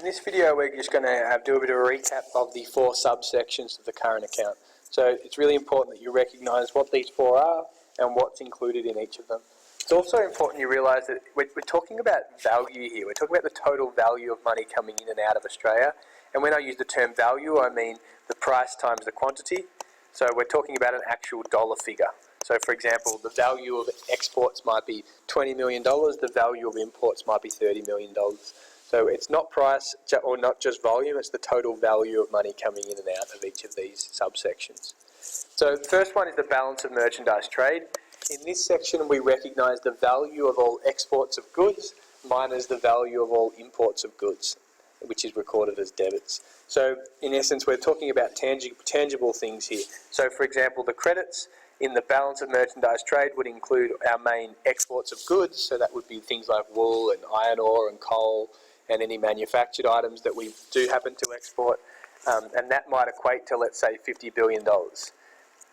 in this video we're just going to do a bit of a recap of the 4 subsections of the current account. So it's really important that you recognise what these 4 are and what's included in each of them. It's also important you realise that we're talking about value here. We're talking about the total value of money coming in and out of Australia. And when I use the term value, I mean the price times the quantity. So we're talking about an actual dollar figure. So for example, the value of exports might be $20 million, the value of imports might be $30 million. So it's not price or not just volume, it's the total value of money coming in and out of each of these subsections. So the first one is the balance of merchandise trade. In this section we recognise the value of all exports of goods minus the value of all imports of goods, which is recorded as debits. So in essence we're talking about tangible things here. So for example, the credits in the balance of merchandise trade would include our main exports of goods, so that would be things like wool and iron ore and coal and any manufactured items that we do happen to export, and that might equate to, let's say, $50 billion.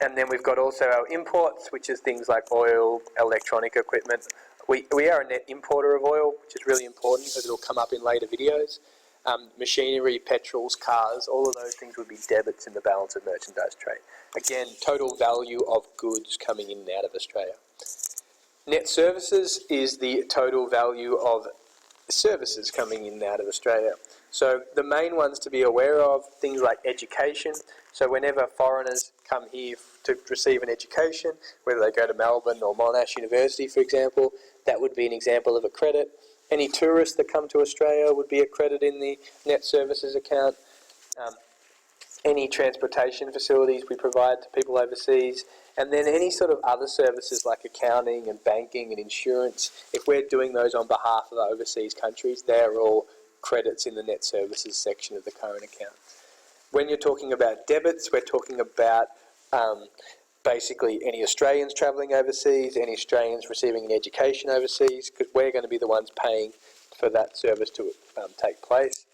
And then we've got also our imports, which is things like oil, electronic equipment. We are a net importer of oil, which is really important because it will come up in later videos. Machinery, petrols, cars, all of those things would be debits in the balance of merchandise trade. Again, total value of goods coming in and out of Australia. Net services is the total value of services coming in and out of Australia. So the main ones to be aware of, things like education. So whenever foreigners come here to receive an education, whether they go to Melbourne or Monash University, for example, that would be an example of a credit. Any tourists that come to Australia would be a credit in the net services account. Any transportation facilities we provide to people overseas, and then any sort of other services like accounting and banking and insurance, if we're doing those on behalf of overseas countries, they're all credits in the net services section of the current account. When you're talking about debits, we're talking about basically any Australians travelling overseas, any Australians receiving an education overseas, because we're going to be the ones paying for that service to take place.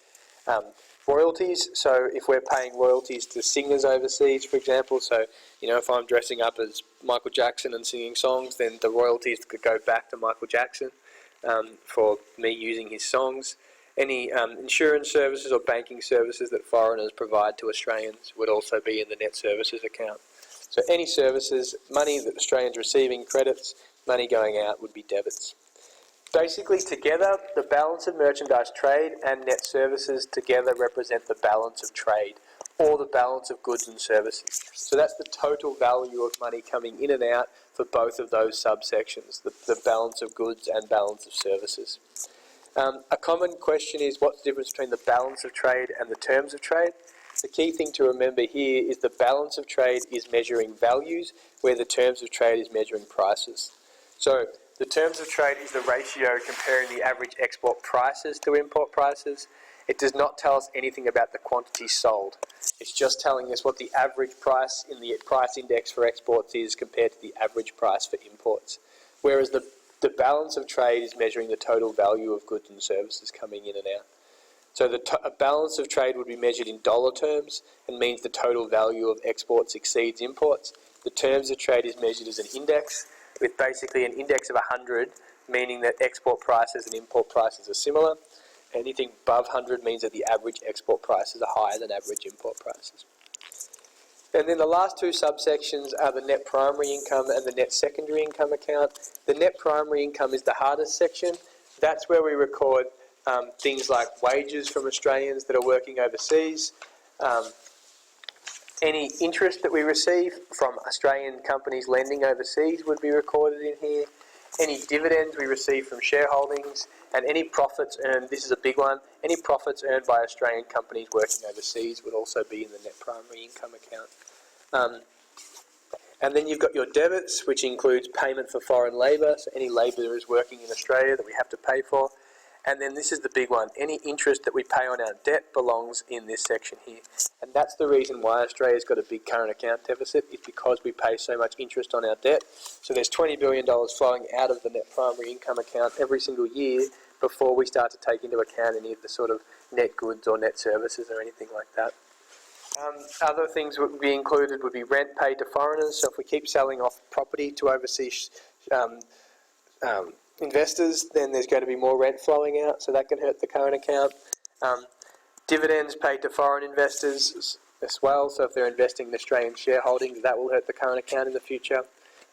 Royalties, so if we're paying royalties to singers overseas, for example, so if I'm dressing up as Michael Jackson and singing songs, then the royalties could go back to Michael Jackson for me using his songs. Any insurance services or banking services that foreigners provide to Australians would also be in the net services account. So any services, money that Australians receiving, credits, money going out would be debits. Basically together, the balance of merchandise trade and net services together represent the balance of trade, or the balance of goods and services. So that's the total value of money coming in and out for both of those subsections, the balance of goods and balance of services. A common question is, what's the difference between the balance of trade and the terms of trade? The key thing to remember here is the balance of trade is measuring values, where the terms of trade is measuring prices. So the terms of trade is the ratio comparing the average export prices to import prices. It does not tell us anything about the quantity sold. It's just telling us what the average price in the price index for exports is compared to the average price for imports. Whereas the balance of trade is measuring the total value of goods and services coming in and out. So a balance of trade would be measured in dollar terms and means the total value of exports exceeds imports. The terms of trade is measured as an index, with basically an index of 100, meaning that export prices and import prices are similar. Anything above 100 means that the average export prices are higher than average import prices. And then the last 2 subsections are the net primary income and the net secondary income account. The net primary income is the hardest section. That's where we record things like wages from Australians that are working overseas, any interest that we receive from Australian companies lending overseas would be recorded in here. Any dividends we receive from shareholdings, and any profits earned, this is a big one, any profits earned by Australian companies working overseas would also be in the net primary income account. And then you've got your debits, which includes payment for foreign labour, so any labourers working in Australia that we have to pay for. And then this is the big one, any interest that we pay on our debt belongs in this section here. And that's the reason why Australia's got a big current account deficit, is because we pay so much interest on our debt. So there's $20 billion flowing out of the net primary income account every single year before we start to take into account any of the sort of net goods or net services or anything like that. Other things that would be included would be rent paid to foreigners. So if we keep selling off property to overseas investors, then there's going to be more rent flowing out, so that can hurt the current account. Dividends paid to foreign investors as well, so if they're investing in Australian shareholdings, that will hurt the current account in the future,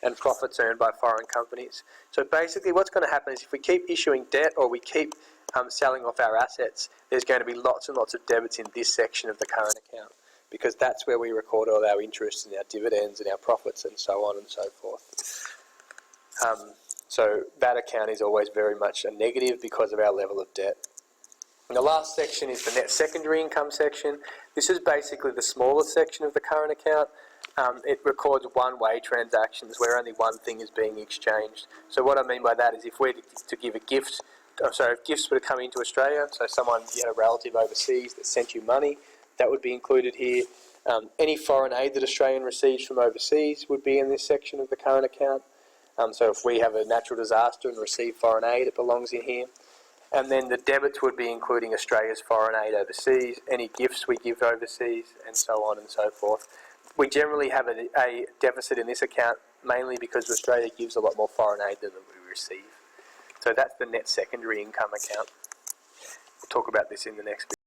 and profits earned by foreign companies. So basically what's going to happen is if we keep issuing debt or we keep selling off our assets, there's going to be lots and lots of debits in this section of the current account, because that's where we record all our interest and our dividends and our profits and so on and so forth. So that account is always very much a negative because of our level of debt. And the last section is the net secondary income section. This is basically the smallest section of the current account. It records one-way transactions where only one thing is being exchanged. So what I mean by that is if we're to give a gift, if gifts were to come into Australia, so you had a relative overseas that sent you money, that would be included here. Any foreign aid that Australian receives from overseas would be in this section of the current account. So if we have a natural disaster and receive foreign aid, it belongs in here. And then the debits would be including Australia's foreign aid overseas, any gifts we give overseas, and so on and so forth. We generally have a deficit in this account mainly because Australia gives a lot more foreign aid than we receive. So that's the net secondary income account. We'll talk about this in the next video.